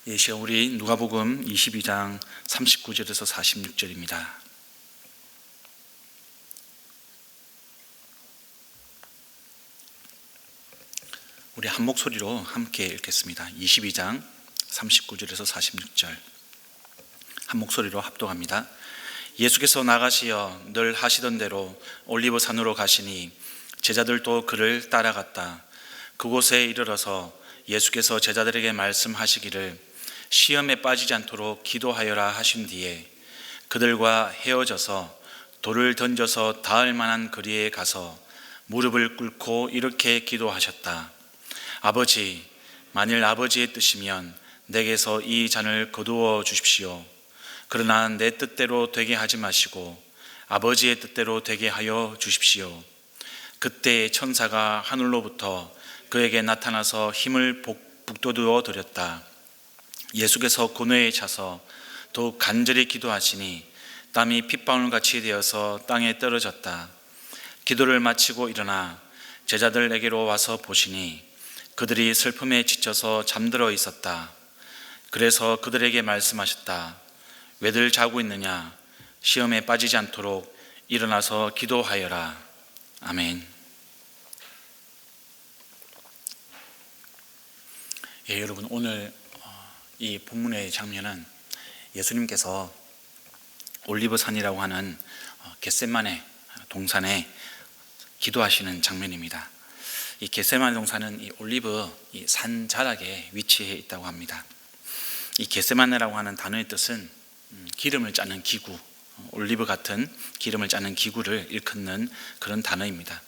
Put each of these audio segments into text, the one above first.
이 시간 우리 누가복음 22장 39절에서 46절입니다. 우리 한 목소리로 함께 읽겠습니다. 22장 39절에서 46절 한 목소리로 합독합니다. 예수께서 나가시어 늘 하시던 대로 올리브산으로 가시니 제자들도 그를 따라갔다. 그곳에 이르러서 예수께서 제자들에게 말씀하시기를 시험에 빠지지 않도록 기도하여라 하신 뒤에 그들과 헤어져서 돌을 던져서 닿을 만한 거리에 가서 무릎을 꿇고 이렇게 기도하셨다. 아버지, 만일 아버지의 뜻이면 내게서 이 잔을 거두어 주십시오. 그러나 내 뜻대로 되게 하지 마시고 아버지의 뜻대로 되게 하여 주십시오. 그때 천사가 하늘로부터 그에게 나타나서 힘을 북돋워 드렸다. 예수께서 고뇌에 차서 더욱 간절히 기도하시니 땀이 핏방울같이 되어서 땅에 떨어졌다. 기도를 마치고 일어나 제자들에게로 와서 보시니 그들이 슬픔에 지쳐서 잠들어 있었다. 그래서 그들에게 말씀하셨다. 왜들 자고 있느냐? 시험에 빠지지 않도록 일어나서 기도하여라. 아멘. 예, 여러분, 오늘 이 본문의 장면은 예수님께서 올리브산이라고 하는 겟세마네 동산에 기도하시는 장면입니다. 이 겟세마네 동산은 이 올리브 이 산 자락에 위치해 있다고 합니다. 이 겟세마네라고 하는 단어의 뜻은 기름을 짜는 기구, 올리브 같은 기름을 짜는 기구를 일컫는 그런 단어입니다.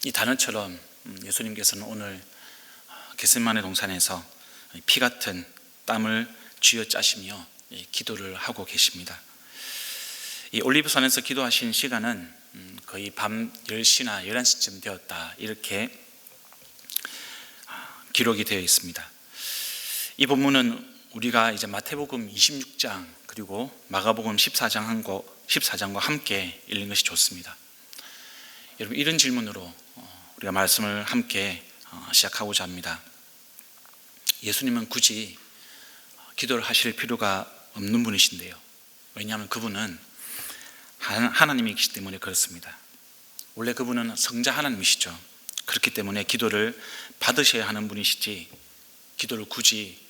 이 단어처럼 예수님께서는 오늘 겟세마네 동산에서 피 같은 땀을 쥐어 짜시며 기도를 하고 계십니다. 이 올리브산에서 기도하신 시간은 거의 밤 10시나 11시쯤 되었다, 이렇게 기록이 되어 있습니다. 이 본문은 우리가 이제 마태복음 26장 그리고 마가복음 14장과 함께 읽는 것이 좋습니다. 여러분, 이런 질문으로 우리가 말씀을 함께 시작하고자 합니다. 예수님은 굳이 기도를 하실 필요가 없는 분이신데요. 왜냐하면 그분은 하나님이시기 때문에 그렇습니다. 원래 그분은 성자 하나님이시죠. 그렇기 때문에 기도를 받으셔야 하는 분이시지 기도를 굳이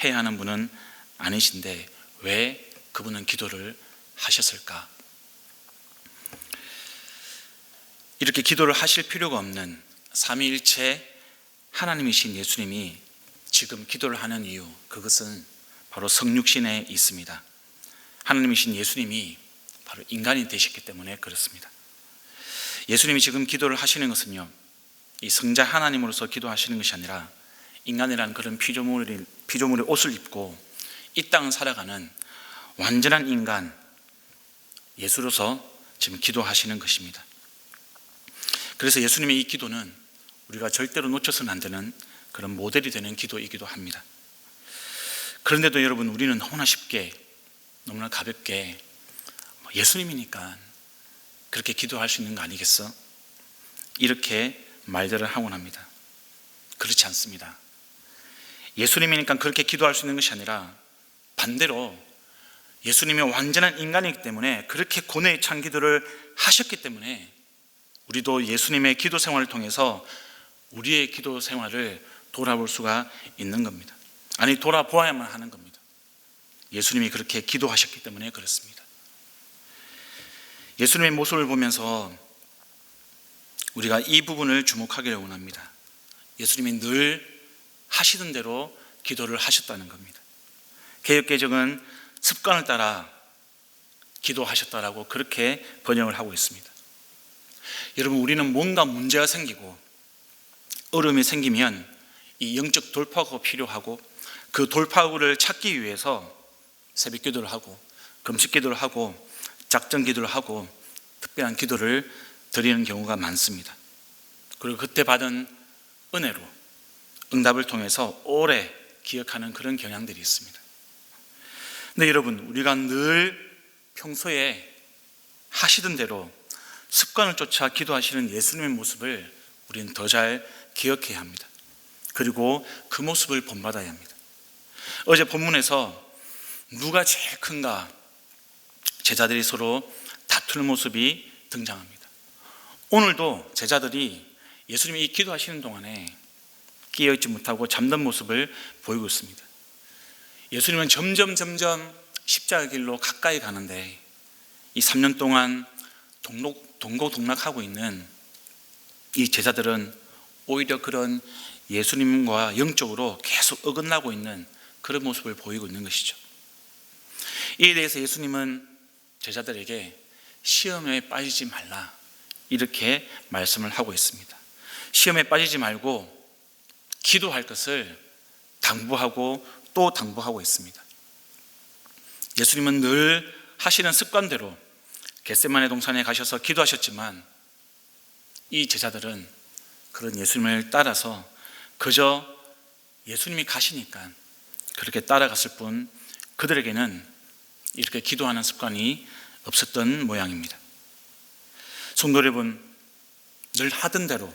해야 하는 분은 아니신데 왜 그분은 기도를 하셨을까? 이렇게 기도를 하실 필요가 없는 삼위일체 하나님이신 예수님이 지금 기도를 하는 이유, 그것은 바로 성육신에 있습니다. 하나님이신 예수님이 바로 인간이 되셨기 때문에 그렇습니다. 예수님이 지금 기도를 하시는 것은요, 이 성자 하나님으로서 기도하시는 것이 아니라 인간이라는 그런 피조물의 옷을 입고 이 땅을 살아가는 완전한 인간 예수로서 지금 기도하시는 것입니다. 그래서 예수님의 이 기도는 우리가 절대로 놓쳐서는 안 되는 그런 모델이 되는 기도이기도 합니다. 그런데도 여러분, 우리는 너무나 쉽게, 너무나 가볍게 예수님이니까 그렇게 기도할 수 있는 거 아니겠어? 이렇게 말들을 하곤 합니다. 그렇지 않습니다. 예수님이니까 그렇게 기도할 수 있는 것이 아니라 반대로 예수님이 완전한 인간이기 때문에 그렇게 고뇌에 찬 기도를 하셨기 때문에 우리도 예수님의 기도 생활을 통해서 우리의 기도 생활을 돌아볼 수가 있는 겁니다. 아니, 돌아보아야만 하는 겁니다. 예수님이 그렇게 기도하셨기 때문에 그렇습니다. 예수님의 모습을 보면서 우리가 이 부분을 주목하기를 원합니다. 예수님이 늘 하시던 대로 기도를 하셨다는 겁니다. 개역개정은 습관을 따라 기도하셨다라고 그렇게 번역을 하고 있습니다. 여러분, 우리는 뭔가 문제가 생기고 어려움이 생기면 이 영적 돌파구가 필요하고 그 돌파구를 찾기 위해서 새벽 기도를 하고 금식 기도를 하고 작전 기도를 하고 특별한 기도를 드리는 경우가 많습니다. 그리고 그때 받은 은혜로 응답을 통해서 오래 기억하는 그런 경향들이 있습니다. 근데 여러분, 우리가 늘 평소에 하시던 대로 습관을 쫓아 기도하시는 예수님의 모습을 우리는 더 잘 기억해야 합니다. 그리고 그 모습을 본받아야 합니다. 어제 본문에서 누가 제일 큰가 제자들이 서로 다투는 모습이 등장합니다. 오늘도 제자들이 예수님이 기도하시는 동안에 깨어있지 못하고 잠든 모습을 보이고 있습니다. 예수님은 점점 십자가 길로 가까이 가는데 이 3년 동안 동고동락하고 있는 이 제자들은 오히려 그런 예수님과 영적으로 계속 어긋나고 있는 그런 모습을 보이고 있는 것이죠. 이에 대해서 예수님은 제자들에게 시험에 빠지지 말라 이렇게 말씀을 하고 있습니다. 시험에 빠지지 말고 기도할 것을 당부하고 또 당부하고 있습니다. 예수님은 늘 하시는 습관대로 겟세마네 동산에 가셔서 기도하셨지만 이 제자들은 그런 예수님을 따라서 그저 예수님이 가시니까 그렇게 따라갔을 뿐 그들에게는 이렇게 기도하는 습관이 없었던 모양입니다. 성도 여러분, 늘 하던 대로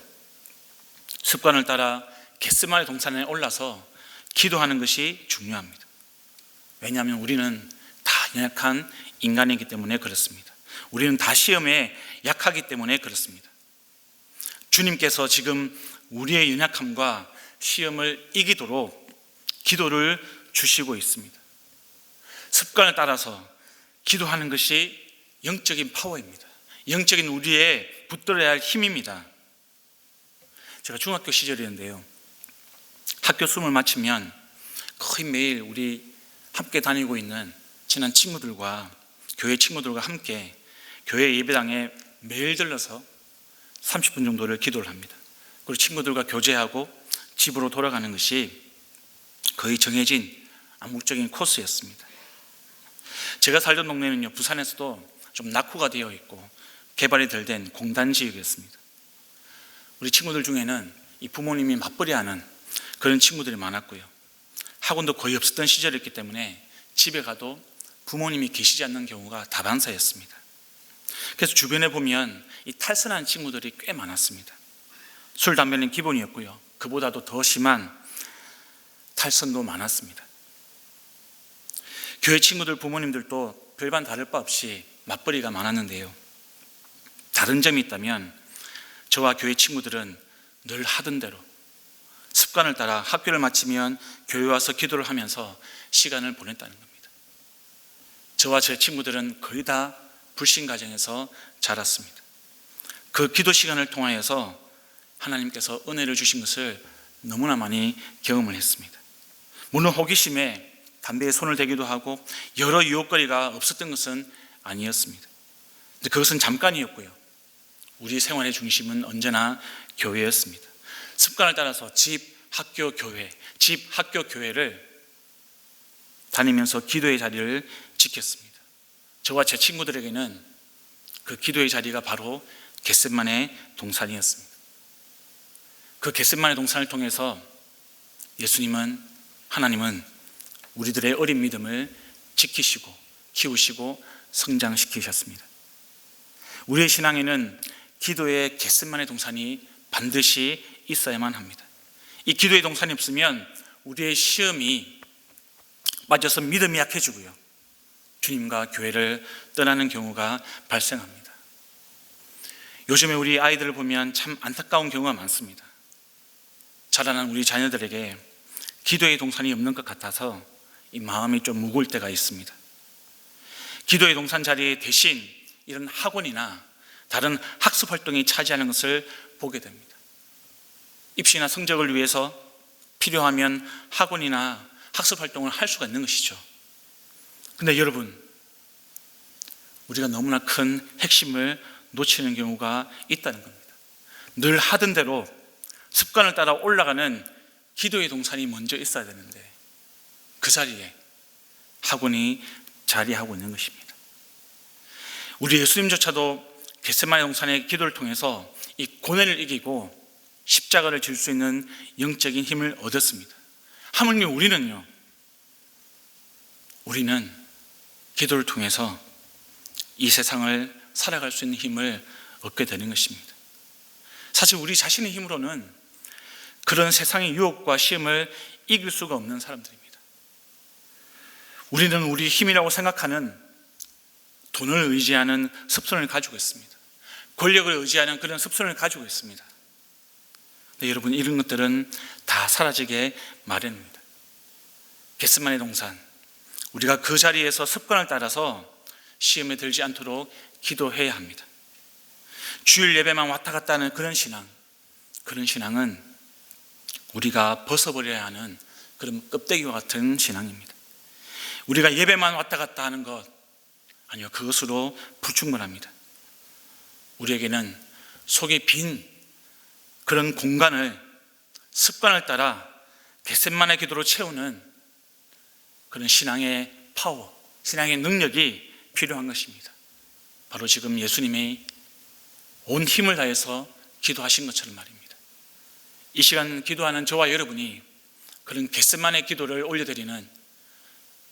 습관을 따라 겟세마네 동산에 올라서 기도하는 것이 중요합니다. 왜냐하면 우리는 다 연약한 인간이기 때문에 그렇습니다. 우리는 다 시험에 약하기 때문에 그렇습니다. 주님께서 지금 우리의 연약함과 시험을 이기도록 기도를 주시고 있습니다. 습관을 따라서 기도하는 것이 영적인 파워입니다. 영적인 우리의 붙들어야 할 힘입니다. 제가 중학교 시절이었는데요, 학교 수업을 마치면 거의 매일 우리 함께 다니고 있는 친한 친구들과 교회 친구들과 함께 교회 예배당에 매일 들러서 30분 정도를 기도를 합니다. 그리고 친구들과 교제하고 집으로 돌아가는 것이 거의 정해진 암묵적인 코스였습니다. 제가 살던 동네는요, 부산에서도 좀 낙후가 되어 있고 개발이 덜 된 공단 지역이었습니다. 우리 친구들 중에는 이 부모님이 맞벌이하는 그런 친구들이 많았고요, 학원도 거의 없었던 시절이었기 때문에 집에 가도 부모님이 계시지 않는 경우가 다반사였습니다. 그래서 주변에 보면 이 탈선한 친구들이 꽤 많았습니다. 술, 담배는 기본이었고요, 그보다도 더 심한 탈선도 많았습니다. 교회 친구들 부모님들도 별반 다를 바 없이 맞벌이가 많았는데요, 다른 점이 있다면 저와 교회 친구들은 늘 하던 대로 습관을 따라 학교를 마치면 교회 와서 기도를 하면서 시간을 보냈다는 겁니다. 저와 제 친구들은 거의 다 불신 가정에서 자랐습니다. 그 기도 시간을 통하여서 하나님께서 은혜를 주신 것을 너무나 많이 경험을 했습니다. 물론 호기심에 담배에 손을 대기도 하고 여러 유혹거리가 없었던 것은 아니었습니다. 그것은 잠깐이었고요, 우리 생활의 중심은 언제나 교회였습니다. 습관을 따라서 집, 학교, 교회, 집, 학교, 교회를 다니면서 기도의 자리를 지켰습니다. 저와 제 친구들에게는 그 기도의 자리가 바로 겟세마네 동산이었습니다. 그 겟세마네 동산을 통해서 하나님은 우리들의 어린 믿음을 지키시고 키우시고 성장시키셨습니다. 우리의 신앙에는 기도의 겟세마네 동산이 반드시 있어야만 합니다. 이 기도의 동산이 없으면 우리의 시험이 빠져서 믿음이 약해지고요, 주님과 교회를 떠나는 경우가 발생합니다. 요즘에 우리 아이들을 보면 참 안타까운 경우가 많습니다. 자라난 우리 자녀들에게 기도의 동산이 없는 것 같아서 이 마음이 좀 무거울 때가 있습니다. 기도의 동산 자리에 대신 이런 학원이나 다른 학습 활동이 차지하는 것을 보게 됩니다. 입시나 성적을 위해서 필요하면 학원이나 학습 활동을 할 수가 있는 것이죠. 그런데 여러분, 우리가 너무나 큰 핵심을 놓치는 경우가 있다는 겁니다. 늘 하던 대로 습관을 따라 올라가는 기도의 동산이 먼저 있어야 되는데 그 자리에 학원이 자리하고 있는 것입니다. 우리 예수님조차도 겟세마네 동산의 기도를 통해서 이 고난을 이기고 십자가를 질 수 있는 영적인 힘을 얻었습니다. 하물며 우리는 기도를 통해서 이 세상을 살아갈 수 있는 힘을 얻게 되는 것입니다. 사실 우리 자신의 힘으로는 그런 세상의 유혹과 시험을 이길 수가 없는 사람들입니다. 우리는 우리 힘이라고 생각하는 돈을 의지하는 습성을 가지고 있습니다. 권력을 의지하는 그런 습성을 가지고 있습니다. 네, 여러분, 이런 것들은 다 사라지게 마련입니다. 겟세마네 동산, 우리가 그 자리에서 습관을 따라서 시험에 들지 않도록 기도해야 합니다. 주일 예배만 왔다 갔다 하는 그런 신앙은 우리가 벗어버려야 하는 그런 껍데기와 같은 신앙입니다. 우리가 예배만 왔다 갔다 하는 것, 아니요, 그것으로 불충분합니다. 우리에게는 속이 빈 그런 공간을 습관을 따라 겟세마네 기도로 채우는 그런 신앙의 파워, 신앙의 능력이 필요한 것입니다. 바로 지금 예수님이 온 힘을 다해서 기도하신 것처럼 말입니다. 이 시간 기도하는 저와 여러분이 그런 겟세마네 기도를 올려드리는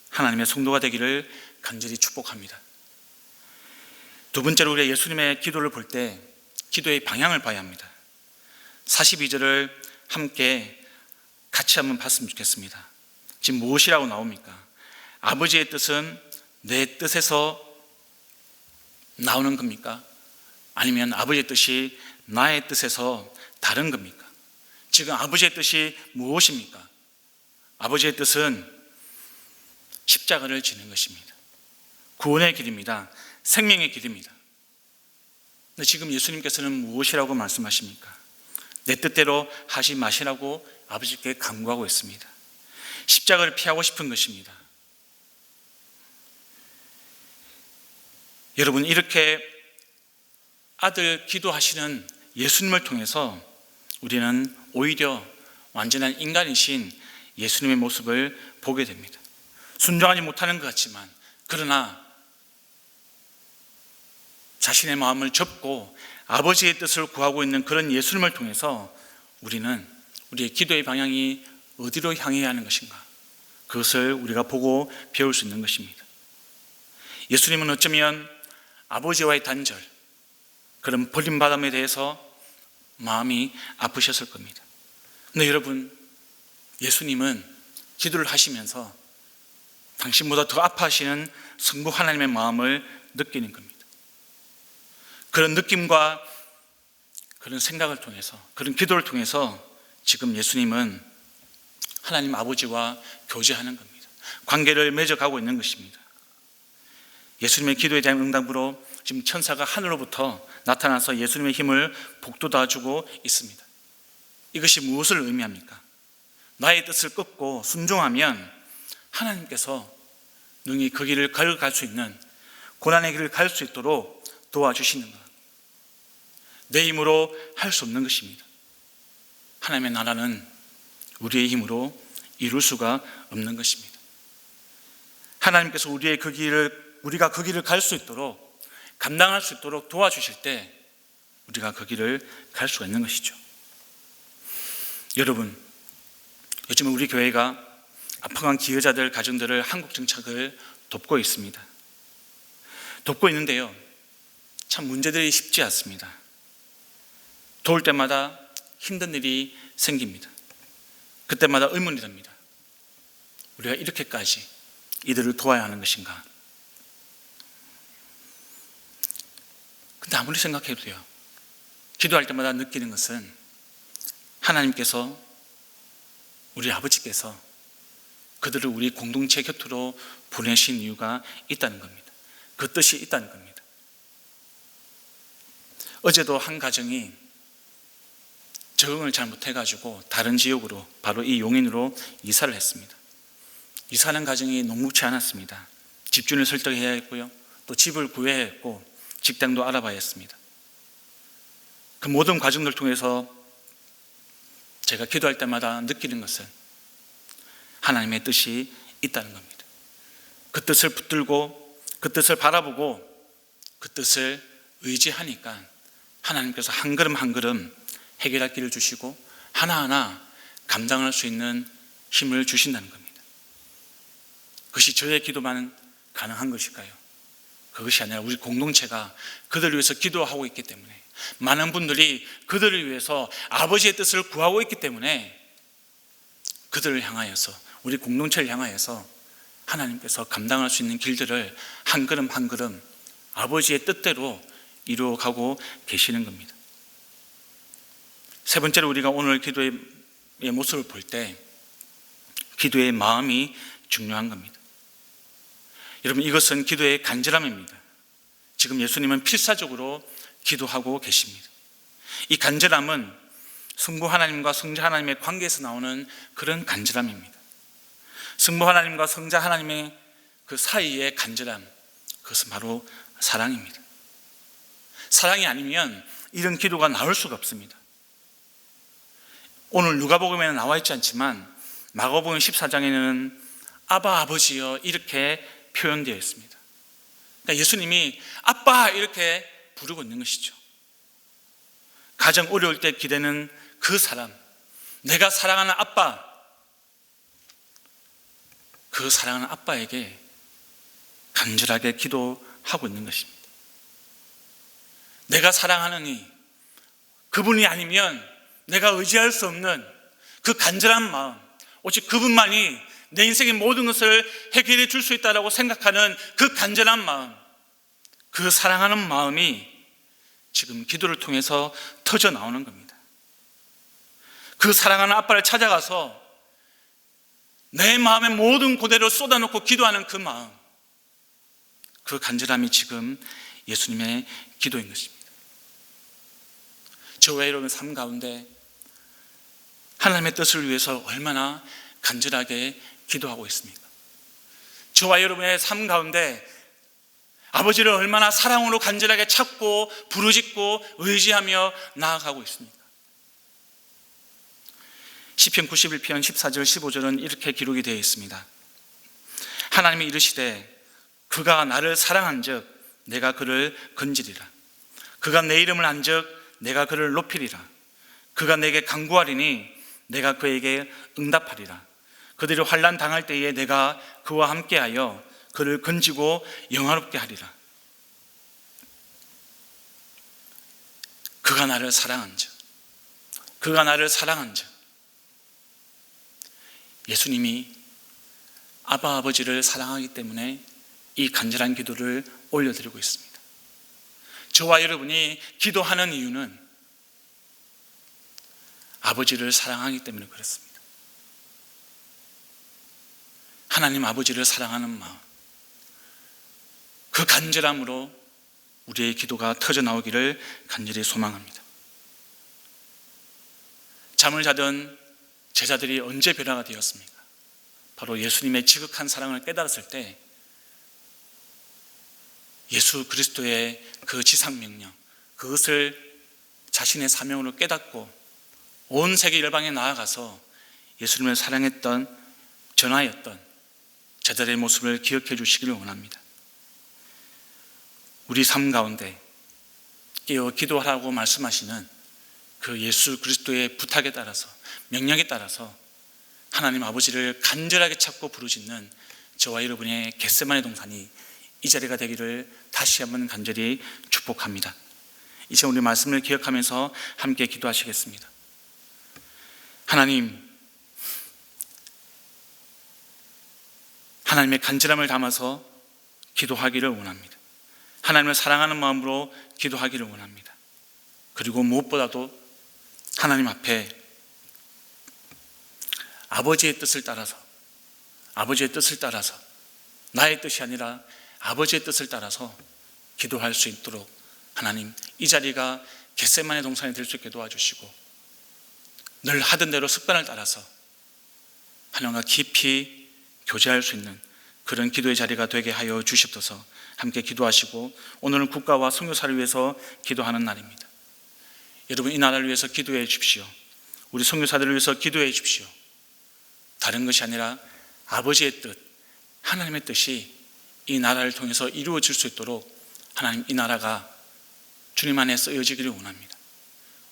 하나님의 성도가 되기를 간절히 축복합니다. 두 번째로, 우리가 예수님의 기도를 볼 때 기도의 방향을 봐야 합니다. 42절을 함께 같이 한번 봤으면 좋겠습니다. 지금 무엇이라고 나옵니까? 아버지의 뜻은 내 뜻에서 나오는 겁니까? 아니면 아버지의 뜻이 나의 뜻에서 다른 겁니까? 지금 아버지의 뜻이 무엇입니까? 아버지의 뜻은 십자가를 지는 것입니다. 구원의 길입니다. 생명의 길입니다. 근데 지금 예수님께서는 무엇이라고 말씀하십니까? 내 뜻대로 하지 마시라고 아버지께 간구하고 있습니다. 십자가를 피하고 싶은 것입니다. 여러분, 이렇게 아들 기도하시는 예수님을 통해서 우리는 오히려 완전한 인간이신 예수님의 모습을 보게 됩니다. 순종하지 못하는 것 같지만, 그러나 자신의 마음을 접고 아버지의 뜻을 구하고 있는 그런 예수님을 통해서 우리는 우리의 기도의 방향이 어디로 향해야 하는 것인가, 그것을 우리가 보고 배울 수 있는 것입니다. 예수님은 어쩌면 아버지와의 단절, 그런 버림받음에 대해서 마음이 아프셨을 겁니다. 근데 여러분, 예수님은 기도를 하시면서 당신보다 더 아파하시는 성부 하나님의 마음을 느끼는 겁니다. 그런 느낌과 그런 생각을 통해서, 그런 기도를 통해서 지금 예수님은 하나님 아버지와 교제하는 겁니다. 관계를 맺어가고 있는 것입니다. 예수님의 기도에 대한 응답으로 지금 천사가 하늘로부터 나타나서 예수님의 힘을 북돋아주고 있습니다. 이것이 무엇을 의미합니까? 나의 뜻을 꺾고 순종하면 하나님께서 능히 그 길을 걸어갈 수 있는, 고난의 길을 갈 수 있도록 도와주시는 것, 내 힘으로 할 수 없는 것입니다. 하나님의 나라는 우리의 힘으로 이룰 수가 없는 것입니다. 하나님께서 우리가 그 길을 갈 수 있도록, 감당할 수 있도록 도와주실 때 우리가 그 길을 갈 수가 있는 것이죠. 여러분, 요즘 우리 교회가 아파간 기여자들 가정들을 한국 정착을 돕고 있습니다. 돕고 있는데요, 참 문제들이 쉽지 않습니다. 도울 때마다 힘든 일이 생깁니다. 그때마다 의문이 듭니다. 우리가 이렇게까지 이들을 도와야 하는 것인가? 근데 아무리 생각해도요, 기도할 때마다 느끼는 것은 하나님께서, 우리 아버지께서 그들을 우리 공동체 곁으로 보내신 이유가 있다는 겁니다. 그 뜻이 있다는 겁니다. 어제도 한 가정이 적응을 잘못해가지고 다른 지역으로, 바로 이 용인으로 이사를 했습니다. 이사하는 가정이 녹록지 않았습니다. 집주인을 설득해야 했고요, 또 집을 구해야 했고, 직장도 알아봐야 했습니다. 그 모든 과정들 통해서 제가 기도할 때마다 느끼는 것은 하나님의 뜻이 있다는 겁니다. 그 뜻을 붙들고, 그 뜻을 바라보고, 그 뜻을 의지하니까 하나님께서 한 걸음 한 걸음 해결할 길을 주시고 하나하나 감당할 수 있는 힘을 주신다는 겁니다. 그것이 저의 기도만 가능한 것일까요? 그것이 아니라 우리 공동체가 그들을 위해서 기도하고 있기 때문에, 많은 분들이 그들을 위해서 아버지의 뜻을 구하고 있기 때문에 그들을 향하여서, 우리 공동체를 향하여서 하나님께서 감당할 수 있는 길들을 한 걸음 한 걸음 아버지의 뜻대로 이루어가고 계시는 겁니다. 세 번째로 우리가 오늘 기도의 모습을 볼 때 기도의 마음이 중요한 겁니다. 여러분, 이것은 기도의 간절함입니다. 지금 예수님은 필사적으로 기도하고 계십니다. 이 간절함은 성부 하나님과 성자 하나님의 관계에서 나오는 그런 간절함입니다. 성부 하나님과 성자 하나님의 그 사이의 간절함, 그것은 바로 사랑입니다. 사랑이 아니면 이런 기도가 나올 수가 없습니다. 오늘 누가복음에는 나와 있지 않지만 마가복음 14장에는 아바 아버지여 이렇게 표현되어 있습니다. 그러니까 예수님이 아빠 이렇게 부르고 있는 것이죠. 가장 어려울 때 기대는 그 사람, 내가 사랑하는 아빠, 그 사랑하는 아빠에게 간절하게 기도하고 있는 것입니다. 내가 사랑하는 이, 그분이 아니면 내가 의지할 수 없는 그 간절한 마음, 오직 그분만이 내 인생의 모든 것을 해결해 줄 수 있다고 생각하는 그 간절한 마음, 그 사랑하는 마음이 지금 기도를 통해서 터져 나오는 겁니다. 그 사랑하는 아빠를 찾아가서 내 마음의 모든 고대로 쏟아놓고 기도하는 그 마음, 그 간절함이 지금 예수님의 기도인 것입니다. 저와 여러분의 삶 가운데 하나님의 뜻을 위해서 얼마나 간절하게 기도하고 있습니까? 저와 여러분의 삶 가운데 아버지를 얼마나 사랑으로 간절하게 찾고 부르짖고 의지하며 나아가고 있습니까? 시편 91편 14절 15절은 이렇게 기록이 되어 있습니다. 하나님이 이르시되 그가 나를 사랑한즉 내가 그를 건지리라. 그가 내 이름을 안즉 내가 그를 높이리라. 그가 내게 간구하리니 내가 그에게 응답하리라. 그들이 환난 당할 때에 내가 그와 함께하여 그를 건지고 영화롭게 하리라. 그가 나를 사랑한즉, 그가 나를 사랑한즉. 예수님이 아바 아버지를 사랑하기 때문에 이 간절한 기도를 올려드리고 있습니다. 저와 여러분이 기도하는 이유는 아버지를 사랑하기 때문에 그렇습니다. 하나님 아버지를 사랑하는 마음, 그 간절함으로 우리의 기도가 터져 나오기를 간절히 소망합니다. 잠을 자던 제자들이 언제 변화가 되었습니까? 바로 예수님의 지극한 사랑을 깨달았을 때 예수 그리스도의 그 지상명령, 그것을 자신의 사명으로 깨닫고 온 세계 열방에 나아가서 예수님을 사랑했던, 전하였던 제자들의 모습을 기억해 주시기를 원합니다. 우리 삶 가운데 깨어 기도하라고 말씀하시는 그 예수 그리스도의 부탁에 따라서, 명령에 따라서 하나님 아버지를 간절하게 찾고 부르짖는 저와 여러분의 겟세마네 동산이 이 자리가 되기를 다시 한번 간절히 축복합니다. 이제 우리 말씀을 기억하면서 함께 기도하시겠습니다. 하나님의 간절함을 담아서 기도하기를 원합니다. 하나님을 사랑하는 마음으로 기도하기를 원합니다. 그리고 무엇보다도 하나님 앞에 아버지의 뜻을 따라서, 아버지의 뜻을 따라서, 나의 뜻이 아니라 아버지의 뜻을 따라서 기도할 수 있도록 하나님, 이 자리가 겟세마네 동산이 될 수 있게 도와주시고 늘 하던 대로 습관을 따라서 하나님과 깊이 교제할 수 있는 그런 기도의 자리가 되게 하여 주시옵소서. 함께 기도하시고, 오늘은 국가와 선교사를 위해서 기도하는 날입니다. 여러분, 이 나라를 위해서 기도해 주십시오. 우리 선교사들을 위해서 기도해 주십시오. 다른 것이 아니라 아버지의 뜻, 하나님의 뜻이 이 나라를 통해서 이루어질 수 있도록 하나님, 이 나라가 주님 안에 쓰여지기를 원합니다.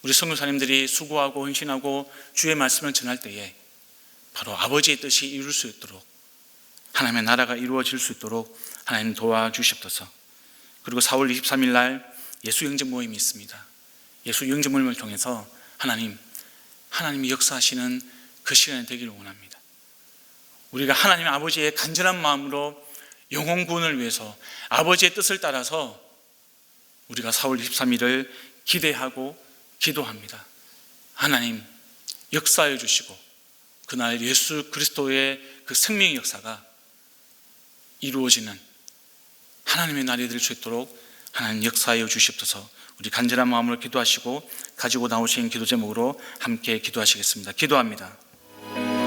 우리 선교사님들이 수고하고 헌신하고 주의 말씀을 전할 때에 바로 아버지의 뜻이 이룰 수 있도록, 하나님의 나라가 이루어질 수 있도록 하나님 도와주시옵소서. 그리고 4월 23일 날 예수 영접 모임이 있습니다. 예수 영접 모임을 통해서 하나님이 역사하시는 그 시간이 되기를 원합니다. 우리가 하나님 아버지의 간절한 마음으로 영혼 구원을 위해서 아버지의 뜻을 따라서 우리가 4월 23일을 기대하고 기도합니다. 하나님 역사해 주시고 그날 예수 그리스도의 그 생명의 역사가 이루어지는 하나님의 날이 될 수 있도록 하나님 역사해 주시옵소서. 우리 간절한 마음으로 기도하시고 가지고 나오신 기도 제목으로 함께 기도하시겠습니다. 기도합니다.